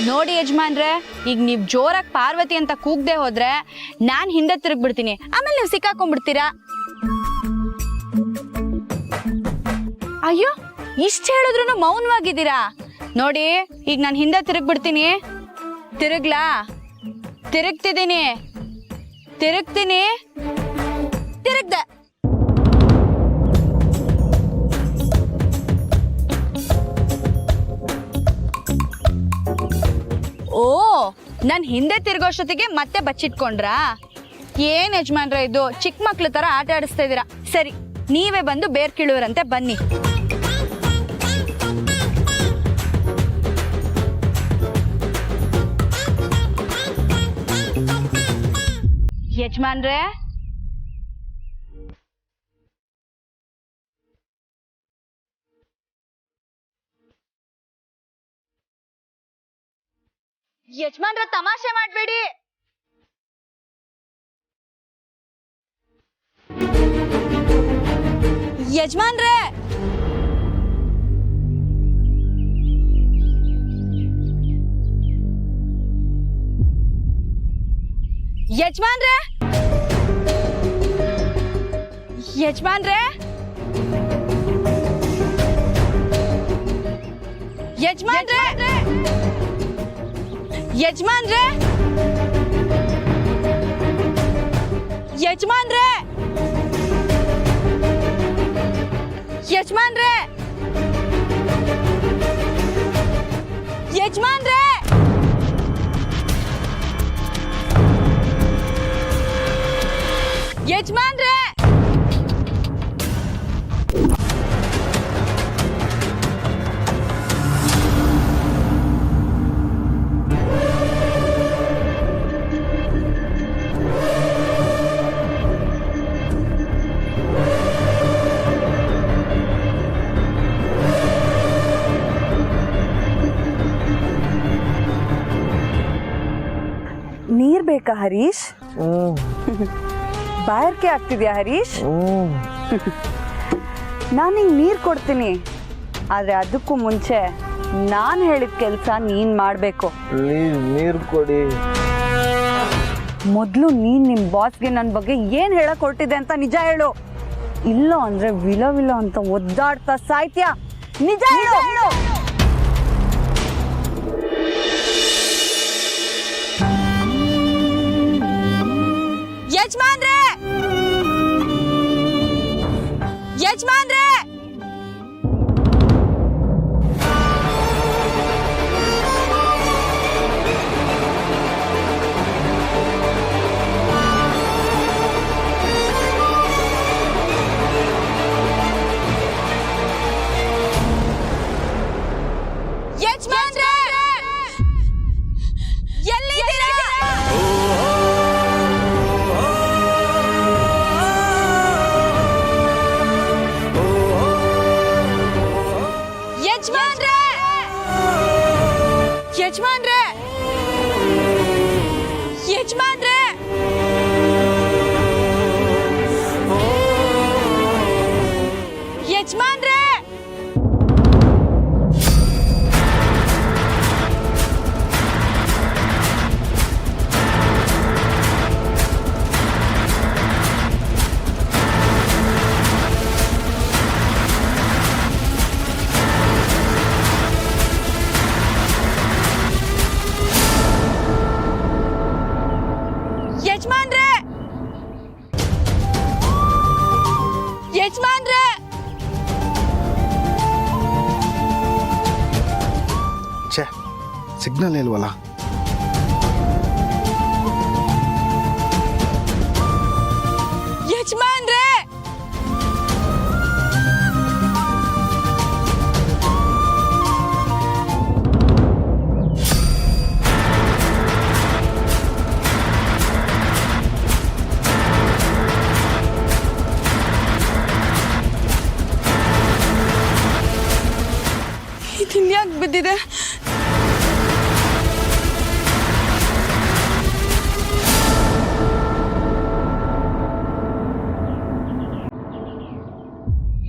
ನೋಡಿ ಯಜಮಾನ್ರೆ, ಈಗ ನೀವ್ ಜೋರಾಗಿ ಪಾರ್ವತಿ ಅಂತ ಕೂಗ್ದೆ ಹೋದ್ರೆ ನಾನ್ ಹಿಂದೆ ತಿರುಗ್ಬಿಡ್ತೀನಿ, ಆಮೇಲೆ ನೀವು ಸಿಕ್ಕಾಕೊಂಡ್ಬಿಡ್ತೀರಾ. ಅಯ್ಯೋ, ಇಷ್ಟ ಹೇಳಿದ್ರು ಮೌನವಾಗಿದ್ದೀರಾ. ನೋಡಿ, ಈಗ ನಾನು ಹಿಂದೆ ತಿರುಗ್ಬಿಡ್ತೀನಿ. ತಿರುಗ್ಲಾ? ತಿರುಗ್ತಿದ್ದೀನಿ, ತಿರುಗ್ತೀನಿ, ತಿರುಗ್ದೆ. ಓ, ನನ್ ಹಿಂದೆ ತಿರ್ಗೋಷ್ಟೊತ್ತಿಗೆ ಮತ್ತೆ ಬಚ್ಚಿಟ್ಕೊಂಡ್ರಾ? ಏನ್ ಯಜಮಾನ್ರ ಇದು, ಚಿಕ್ಕ ಮಕ್ಳ ತರ ಆಟ ಆಡಿಸ್ತಾ ಇದೀರಾ. ಸರಿ, ನೀವೇ ಬಂದು ಬೇರ್ ಕೀಳುವರಂತೆ, ಬನ್ನಿ. ಯಜಮಾನ್ರೆ, ಯಜಮಾನ್ರ ತಮಾಷೆ ಮಾಡ್ಬೇಡಿ. ಯಜಮಾನ್ರೆ, ಯಜಮಾನ್ರೆ, ಯಜಮಾನ್ರೆ, ಯಜಮಾನ್ರೆ, ಯಜಮಾನ್ರೆ, ಯಜಮಾನ್ರೆ, ಯಜಮಾನ್ರೆ, ಯಜಮಾನ್ರೆ, ಯಜಮಾನ್ರೆ, ನೀರ್ ಬೇಕಾ ಹರೀಶ್? ಬಾಯಾರಿಕೆ ಆಗ್ತಿದ್ಯಾ ಹರೀಶ್? ನಾನು ನಿಂಗೆ ನೀರು ಕೊಡ್ತೀನಿ, ಆದರೆ ಅದಕ್ಕೂ ಮುಂಚೆ ನಾನು ಹೇಳಿದ ಕೆಲಸ ನೀನು ಮಾಡಬೇಕು. ನೀರು ಕೊಡಿ. ಮೊದಲು ನೀನು ನಿಮ್ಮ ಬಾಸ್ಗೆ ನನ್ನ ಬಗ್ಗೆ ಏನು ಹೇಳಕ್ ಹೊರಟಿದೆ ಅಂತ ನಿಜ ಹೇಳು. ಇಲ್ಲ ಅಂದರೆ ವಿಲ ವಿಲ ಅಂತ ಒದ್ದಾಡ್ತಾ ಸಾಯ್ತ್ಯಾ. ನಿಜ ಹೇಳು. ಯಜಮಾನ್ರೆ, ಯಜಮಾನ್ರೆ, ಯಜಮಾನ್ರೆ, ಎಲ್ಲಿದ್ದೀರಾ? ಯಜಮಾನ್ರೆ, ಯಜಮಾನ್ರೆ, ಯಜಮಾನ್ರೆ, ಯಜಮಾನ್ರೆ, ಯಜಮಾನ್ರೆ, ಯಜಮಾನ್ರೆ, ಛೇ, ಸಿಗ್ನಲ್ ಇಲ್ವಲ್ಲ. ಯಜಮಾನ್ರೆ, ಇದನ್ಯಾಕೆ ಬಿದ್ದಿದೆ?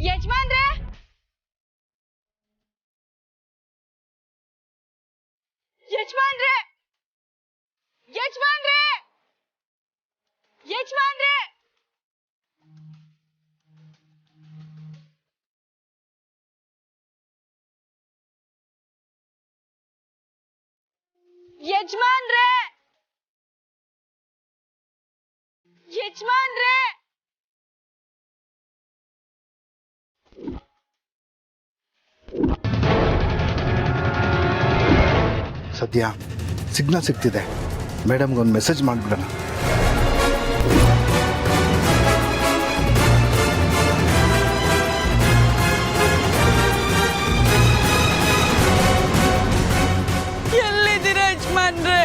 ಯಜಮಾನ್ರೆ, ಯಜಮಾನ್ರೆ, ಯಜಮಾನ್ರೆ ಯಜಮಾನ್ರೆ ಯಜಮಾನ್ರೆ ಯಜಮಾನ್ರೆ ಯಜಮಾನ್ರೆ ಸದ್ಯ ಸಿಗ್ನಲ್ ಸಿಗ್ತಿದೆ, ಮೇಡಮ್ಗೆ ಒಂದು ಮೆಸೇಜ್ ಮಾಡಿಬಿಡೋಣ. ಎಲ್ಲಿದ್ದೀರಾ ಯಜಮಾನ್ರೆ?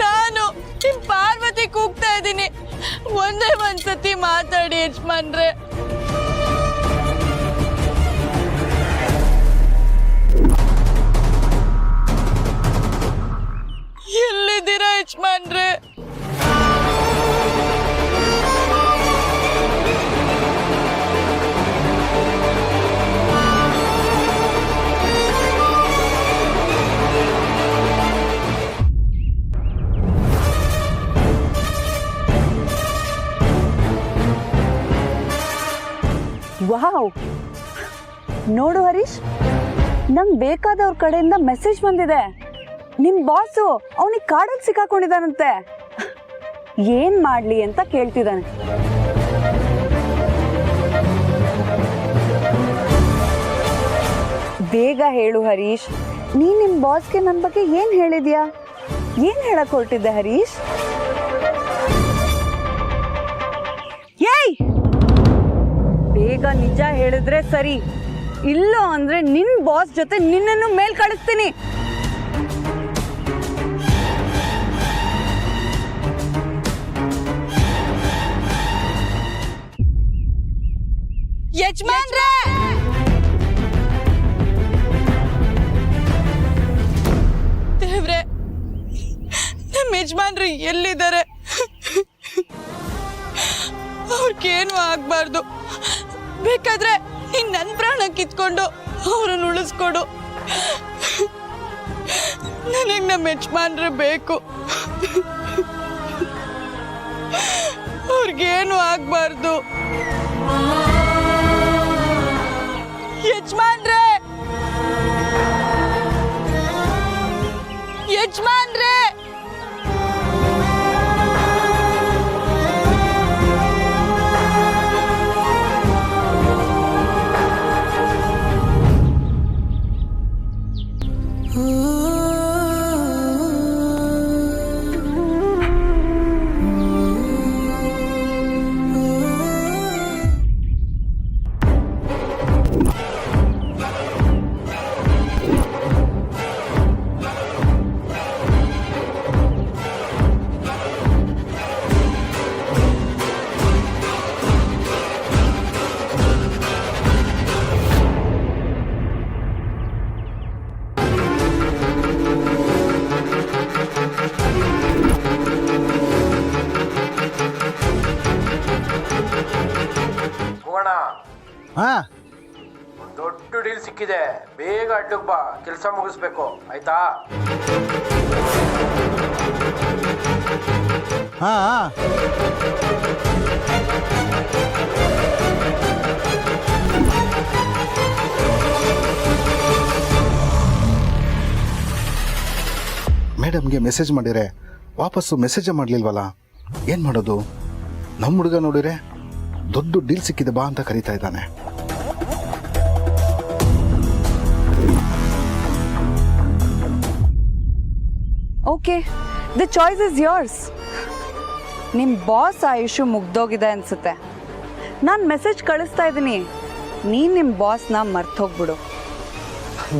ನಾನು ನಿಮ್ ಪಾರ್ವತಿ ಕೂಗ್ತಾ ಇದ್ದೀನಿ, ಒಂದೇ ಒಂದ್ಸತಿ ಮಾತಾಡಿ ಯಜಮಾನ್ರೆ. ಎಲ್ಲಿದ್ದೀರಾ ಯಜಮಾನ್ರೆ? ವಾವ್, ನೋಡು ಹರೀಶ್, ನಂಗೆ ಬೇಕಾದವ್ರ ಕಡೆಯಿಂದ ಮೆಸೇಜ್ ಬಂದಿದೆ. ನಿಮ್ ಬಾಸು ಅವನಿಗೆ ಕಾಡಲ್ಲಿ ಸಿಕ್ಕಾಕೊಂಡಿದ್ದಾನಂತೆ. ಏನ್ ಮಾಡ್ಲಿ ಅಂತ ಕೇಳ್ತಿದ್ದಾನೆ. ಬೇಗ ಹೇಳು ಹರೀಶ್, ನೀನ್ ನಿಮ್ ಬಾಸ್ಗೆ ನನ್ನ ಬಗ್ಗೆ ಏನ್ ಹೇಳಿದ್ಯಾ? ಏನ್ ಹೇಳಕ್ ಹೊರಟಿದ್ದೆ ಹರೀಶ್? ಏಯ್, ಬೇಗ ನಿಜ ಹೇಳಿದ್ರೆ ಸರಿ, ಇಲ್ಲೋ ಅಂದ್ರೆ ನಿನ್ ಬಾಸ್ ಜೊತೆ ನಿನ್ನನ್ನು ಮೇಲ್ ಕಳಿಸ್ತೀನಿ. ಯಜಮಾನ್ರೆ ದೇವ್ರೆ, ನಮ್ಮ ಯಜಮಾನ್ರು ಎಲ್ಲಿದ್ದಾರೆ? ಅವ್ರಿಗೇನು ಆಗ್ಬಾರ್ದು. ಬೇಕಾದ್ರೆ ನೀನ್ ನನ್ ಪ್ರಾಣ ಕಿತ್ಕೊಂಡು ಅವ್ರನ್ನ ಉಳಿಸ್ಕೊಡು. ನನಗ್ ನಮ್ಮ ಯಜಮಾನ್ರೆ ಬೇಕು. ಅವ್ರಿಗೇನು ಆಗ್ಬಾರ್ದು. ಯಜಮಾನ್ರೆ ಯಜಮಾನ್ರೆ ಹಾ, ದೊಡ್ಡ ಡೀಲ್ ಸಿಕ್ಕಿದೆ, ಬೇಗ ಅಡ್ಡಕ್ಕೆ ಬಾ, ಕೆಲಸ ಮುಗಿಸ್ಬೇಕು ಆಯ್ತಾ? ಹಾ, ಮೇಡಮ್ಗೆ ಮೆಸೇಜ್ ಮಾಡಿರೆ ವಾಪಸ್ಸು ಮೆಸೇಜೇ ಮಾಡಲಿಲ್ವಲ್ಲ, ಏನು ಮಾಡೋದು? ನಮ್ಮ ಹುಡುಗ ನೋಡಿರೆ ದೊಡ್ಡ ಡೀಲ್ ಸಿಕ್ಕಿದೆ ಬಾ ಅಂತ ಕರೀತಾ ಇದ್ದಾನೆ. Okay, the choice is yours. ನಿಮ್ಮ ಬಾಸ್ ಆಯುಷು ಮುಗ್ದೋಗಿದೆ ಅನ್ಸುತ್ತೆ. ನಾನು ಮೆಸೇಜ್ ಕಳಿಸ್ತಾ ಇದ್ದೀನಿ, ನೀನು ನಿಮ್ಮ ಬಾಸ್ನ ಮರ್ತೋಗ್ಬಿಡು.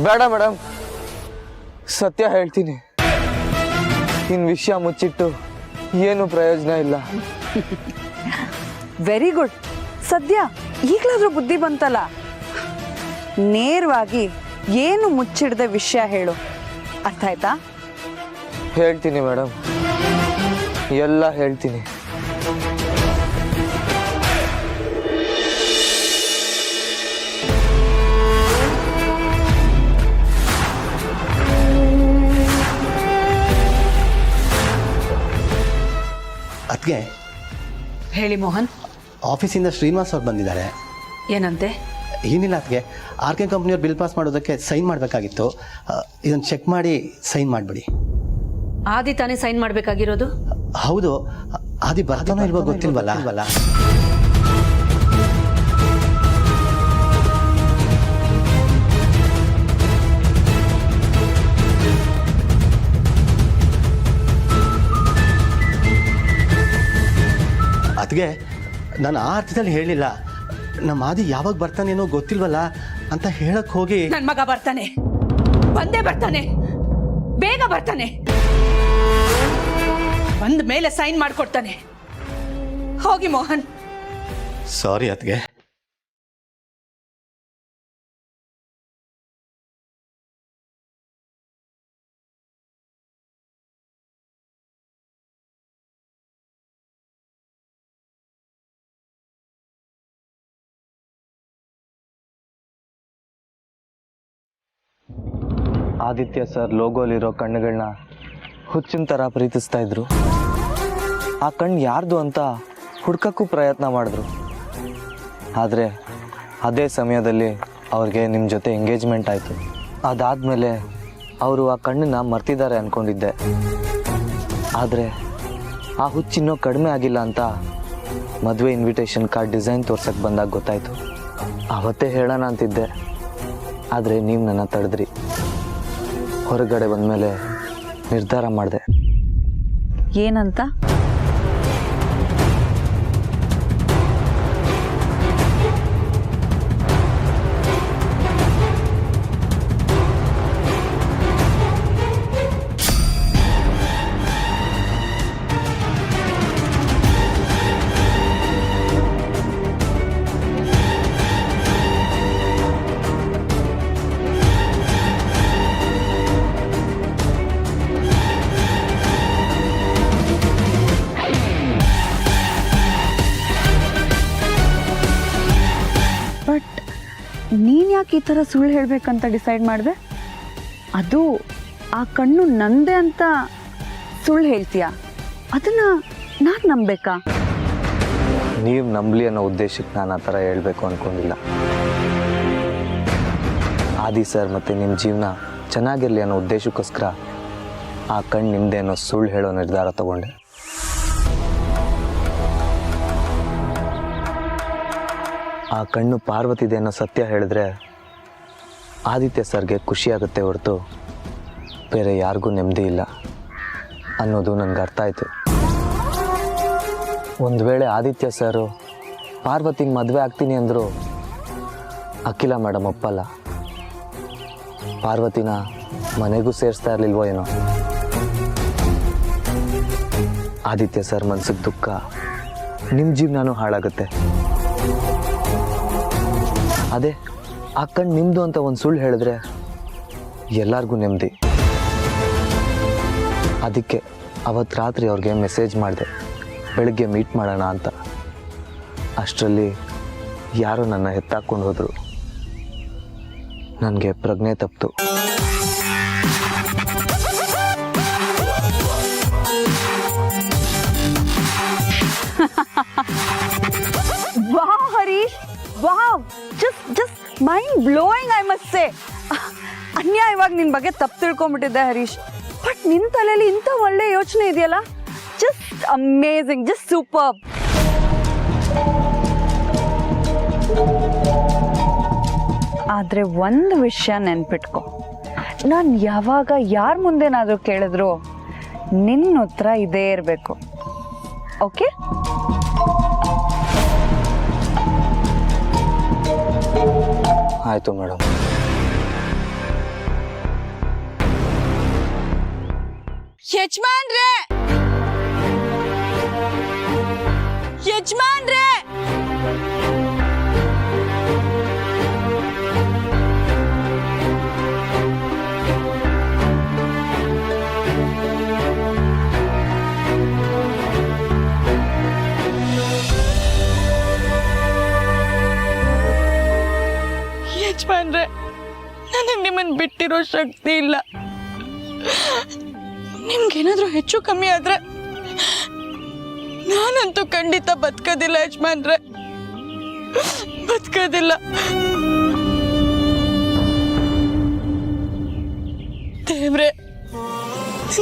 ಬೇಡ ಮೇಡಮ್, ಸತ್ಯ ಹೇಳ್ತೀನಿ. ಇನ್ನು ವಿಷಯ ಮುಚ್ಚಿಟ್ಟು ಏನು ಪ್ರಯೋಜನ ಇಲ್ಲ. Very good. ಸದ್ಯ ಈಗಲಾದ್ರೂ ಬುದ್ಧಿ ಬಂತಲ್ಲ. ನೇರವಾಗಿ ಏನು ಮುಚ್ಚಿಡದೆ ವಿಷಯ ಹೇಳು, ಅರ್ಥ ಆಯ್ತಾ? ಹೇಳ್ತೀನಿ ಮೇಡಮ್, ಎಲ್ಲ ಹೇಳ್ತೀನಿ. ಅದಕ್ಕೆ ಹೇಳಿ ಮೋಹನ್, ಆಫೀಸಿಂದ ಶ್ರೀನಿವಾಸ್ ಅವ್ರು ಬಂದಿದ್ದಾರೆ. ಏನಂತೆ? ಏನಿಲ್ಲ ಅದಕ್ಕೆ ಆರ್ ಕೆ ಕಂಪ್ನಿಯವ್ರು ಬಿಲ್ ಪಾಸ್ ಮಾಡೋದಕ್ಕೆ ಸೈನ್ ಮಾಡಬೇಕಾಗಿತ್ತು. ಇದನ್ನು ಚೆಕ್ ಮಾಡಿ ಸೈನ್ ಮಾಡಿಬಿಡಿ. ಆದಿ ತಾನೇ ಸೈನ್ ಮಾಡಬೇಕಾಗಿರೋದು? ಹೌದು, ಆದಿ ಬರ್ತಾನೋ ಇಲ್ವೋ ಗೊತ್ತಿಲ್ವಲ್ಲ. ಅದಕ್ಕೆ ನಾನು ಆ ಅರ್ಥದಲ್ಲಿ ಹೇಳಿಲ್ಲ. ನಮ್ಮ ಆದಿ ಯಾವಾಗ ಬರ್ತಾನೇನೋ ಗೊತ್ತಿಲ್ವಲ್ಲ ಅಂತ ಹೇಳಕ್ ಹೋಗಿ. ನನ್ನ ಮಗ ಬರ್ತಾನೆ, ಬಂದೇ ಬರ್ತಾನೆ, ಬೇಗ ಬರ್ತಾನೆ, ಬಂದ ಮೇಲೆ ಸೈನ್ ಮಾಡ್ಕೊಡ್ತಾನೆ. ಹೋಗಿ ಮೋಹನ್. ಸಾರಿ ಅದಕ್ಕೆ. ಆದಿತ್ಯ ಸರ್ ಲೋಗೋಲಿರೋ ಕಣ್ಣುಗಳನ್ನ ಹುಚ್ಚಿನ ಥರ ಪ್ರೀತಿಸ್ತಾ ಇದ್ರು. ಆ ಕಣ್ಣು ಯಾರ್ದು ಅಂತ ಹುಡ್ಕಕ್ಕೂ ಪ್ರಯತ್ನ ಮಾಡಿದ್ರು. ಆದರೆ ಅದೇ ಸಮಯದಲ್ಲಿ ಅವ್ರಿಗೆ ನಿಮ್ಮ ಜೊತೆ ಎಂಗೇಜ್ಮೆಂಟ್ ಆಯಿತು. ಅದಾದಮೇಲೆ ಅವರು ಆ ಕಣ್ಣನ್ನು ಮರ್ತಿದ್ದಾರೆ ಅಂದ್ಕೊಂಡಿದ್ದೆ. ಆದರೆ ಆ ಹುಚ್ಚಿನ್ನೂ ಕಡಿಮೆ ಆಗಿಲ್ಲ ಅಂತ ಮದುವೆ ಇನ್ವಿಟೇಷನ್ ಕಾರ್ಡ್ ಡಿಸೈನ್ ತೋರ್ಸಕ್ಕೆ ಬಂದಾಗ ಗೊತ್ತಾಯಿತು. ಅವತ್ತೇ ಹೇಳೋಣ ಅಂತಿದ್ದೆ, ಆದರೆ ನೀವು ನನ್ನ ತಡೆದ್ರಿ. ಹೊರಗಡೆ ಬಂದಮೇಲೆ ನಿರ್ಧಾರ ಮಾಡಿದೆ. ಏನಂತ? ಬಟ್ ನೀನು ಯಾಕೆ ಈ ಥರ ಸುಳ್ಳು ಹೇಳಬೇಕಂತ ಡಿಸೈಡ್ ಮಾಡಿದೆ? ಅದು ಆ ಕಣ್ಣು ನಂದೆ ಅಂತ ಸುಳ್ಳು ಹೇಳ್ತೀಯಾ? ಅದನ್ನು ನಾನು ನಂಬೇಕಾ? ನೀವು ನಂಬಲಿ ಅನ್ನೋ ಉದ್ದೇಶಕ್ಕೆ ನಾನು ಆ ಥರ ಹೇಳಬೇಕು ಅಂದ್ಕೊಂಡಿಲ್ಲ. ಆದಿ ಸರ್ ಮತ್ತು ನಿಮ್ಮ ಜೀವನ ಚೆನ್ನಾಗಿರಲಿ ಅನ್ನೋ ಉದ್ದೇಶಕ್ಕೋಸ್ಕರ ಆ ಕಣ್ಣು ನಿಮ್ಮದೇ ಅನ್ನೋ ಸುಳ್ಳು ಹೇಳೋ ನಿರ್ಧಾರ ತಗೊಂಡೆ. ಆ ಕಣ್ಣು ಪಾರ್ವತಿದೆ ಅನ್ನೋ ಸತ್ಯ ಹೇಳಿದ್ರೆ ಆದಿತ್ಯ ಸರ್ಗೆ ಖುಷಿಯಾಗುತ್ತೆ ಹೊರತು ಬೇರೆ ಯಾರಿಗೂ ನೆಮ್ಮದಿ ಇಲ್ಲ ಅನ್ನೋದು ನನಗೆ ಅರ್ಥ ಆಯಿತು. ಒಂದು ವೇಳೆ ಆದಿತ್ಯ ಸರು ಪಾರ್ವತಿನ ಮದುವೆ ಆಗ್ತೀನಿ ಅಂದರು ಅಖಿಲ ಮೇಡಮ್ ಒಪ್ಪಲ್ಲ. ಪಾರ್ವತಿನ ಮನೆಗೂ ಸೇರಿಸ್ತಾ ಇರಲಿಲ್ವೋ ಏನೋ. ಆದಿತ್ಯ ಸರ್ ಮನ್ಸಿಗೆ ದುಃಖ, ನಿಮ್ಮ ಜೀವನನೂ ಹಾಳಾಗುತ್ತೆ. ಅದೇ ಆ ಕಣ್ಣು ನಿಮ್ಮದು ಅಂತ ಒಂದು ಸುಳ್ಳು ಹೇಳಿದ್ರೆ ಎಲ್ಲರಿಗೂ ನೆಮ್ಮದಿ. ಅದಕ್ಕೆ ಅವತ್ತು ರಾತ್ರಿ ಅವ್ರಿಗೆ ಮೆಸೇಜ್ ಮಾಡಿದೆ, ಬೆಳಗ್ಗೆ ಮೀಟ್ ಮಾಡೋಣ ಅಂತ. ಅಷ್ಟರಲ್ಲಿ ಯಾರೋ ನನ್ನ ಎತ್ತಾಕೊಂಡು ಹೋದರು. ನನಗೆ ಪ್ರಜ್ಞೆ ತಪ್ಪಿತು. Wow Harish, wow, just mind blowing I must say. ಅನ್ಯಾಯವಾಗಿ ನಿನ್ನ ಬಗ್ಗೆ ತಪ್ಪು ತಿಳ್ಕೊಂಬಿಟ್ಟಿದ್ದೆ ಹರೀಶ್. ಬಟ್ ನಿನ್ನ ತಲೆಯಲ್ಲಿ ಇಂಥ ಒಳ್ಳೆ ಯೋಚನೆ ಇದೆಯಲ್ಲ, ಜಸ್ಟ್ ಅಮೇಝಿಂಗ್, ಜಸ್ಟ್ ಸೂಪರ್. ಆದರೆ ಒಂದು ವಿಷಯ ನೆನ್ಪಿಟ್ಕೊ, ನಾನು ಯಾವಾಗ ಯಾರ ಮುಂದೆನಾದರೂ ಕೇಳಿದ್ರು ನಿನ್ನ ಉತ್ತರ ಇದೇ ಇರಬೇಕು. ಓಕೆ? ಆಯಿತು ಮೇಡಮ್. ಯಜಮಾನ್ರೇ, ಯಜಮಾನ್ರೇ, ಯಜಮಾನ್ರೆ, ನನಗೆ ನಿಮ್ಮನ್ನು ಬಿಟ್ಟಿರೋ ಶಕ್ತಿ ಇಲ್ಲ. ನಿಮ್ಗೇನಾದ್ರೂ ಹೆಚ್ಚು ಕಮ್ಮಿ ಆದ್ರೆ ನಾನಂತೂ ಖಂಡಿತ ಬದುಕೋದಿಲ್ಲ ಯಜಮಾನ್ರೆ, ಬದುಕೋದಿಲ್ಲ. ದೇವ್ರೆ,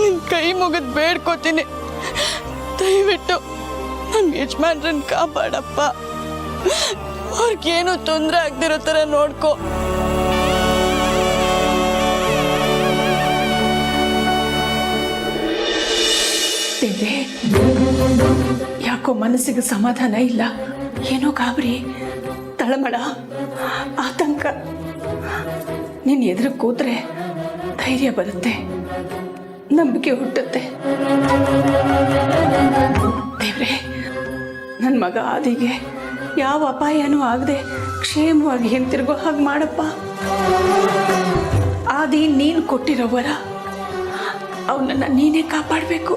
ನಿನ್ ಕೈ ಮುಗಿದ್ ಬೇಡ್ಕೋತೀನಿ, ದಯವಿಟ್ಟು ನನ್ ಯಜಮಾನ್ರನ್ ಕಾಪಾಡಪ್ಪ. ಅವ್ರಿಗೇನು ತೊಂದರೆ ಆಗ್ದಿರೋ ತರ ನೋಡ್ಕೋ. ದೇವ್ರೆ, ಯಾಕೋ ಮನಸ್ಸಿಗೆ ಸಮಾಧಾನ ಇಲ್ಲ. ಏನೋ ಗಾಬರಿ, ತಳಮಳ, ಆತಂಕ. ನೀನು ಎದುರು ಕೂತ್ರೆ ಧೈರ್ಯ ಬರುತ್ತೆ, ನಂಬಿಕೆ ಹುಟ್ಟುತ್ತೆ. ದೇವ್ರೆ, ನನ್ನ ಮಗ ಆದಿಗೆ ಯಾವ ಅಪಾಯನೂ ಆಗದೆ ಕ್ಷೇಮವಾಗಿ ಹಿಂತಿರುಗೋ ಹಾಗೆ ಮಾಡಪ್ಪ. ಆದಿ ನೀನು ಕೊಟ್ಟಿರೋ ವರ, ಅವನನ್ನು ನೀನೇ ಕಾಪಾಡಬೇಕು.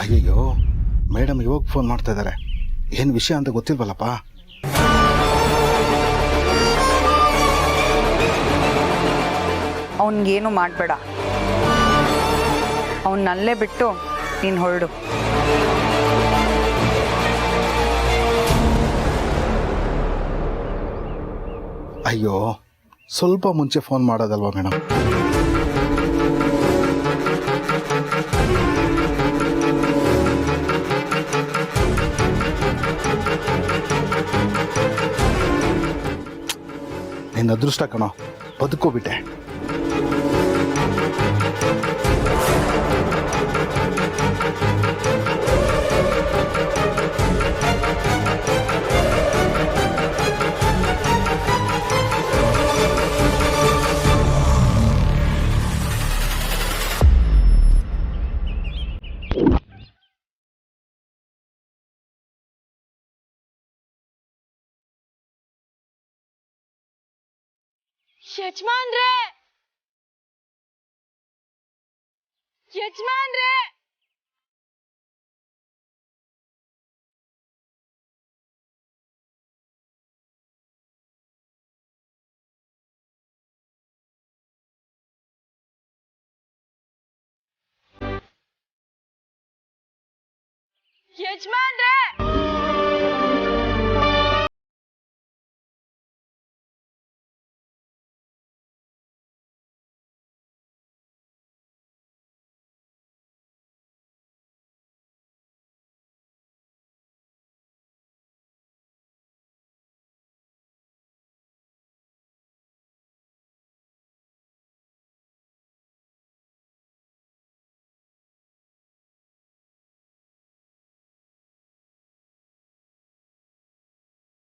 ಅಯ್ಯಯ್ಯೋ, ಮೇಡಮ್ ಇವಾಗ ಫೋನ್ ಮಾಡ್ತಾ ಇದ್ದಾರೆ. ಏನು ವಿಷಯ ಅಂತ ಗೊತ್ತಿಲ್ವಲ್ಲಪ್ಪ. ಅವನಿಗೇನು ಮಾಡಬೇಡ, ಅವನ್ನಲ್ಲೇ ಬಿಟ್ಟು ನೀನು ಹೊರಡು. ಅಯ್ಯೋ, ಸ್ವಲ್ಪ ಮುಂಚೆ ಫೋನ್ ಮಾಡೋದಲ್ವಾ ಮೇಡಮ್. ನಿನ್ನ ಅದೃಷ್ಟ ಕಣೋ, ಬದುಕೋಬಿಟ್ಟೆ. ಯಜಮಾನ್ರೆ, ಯಜಮಾನ್ರೆ, ಯಜಮಾನ್ರೆ.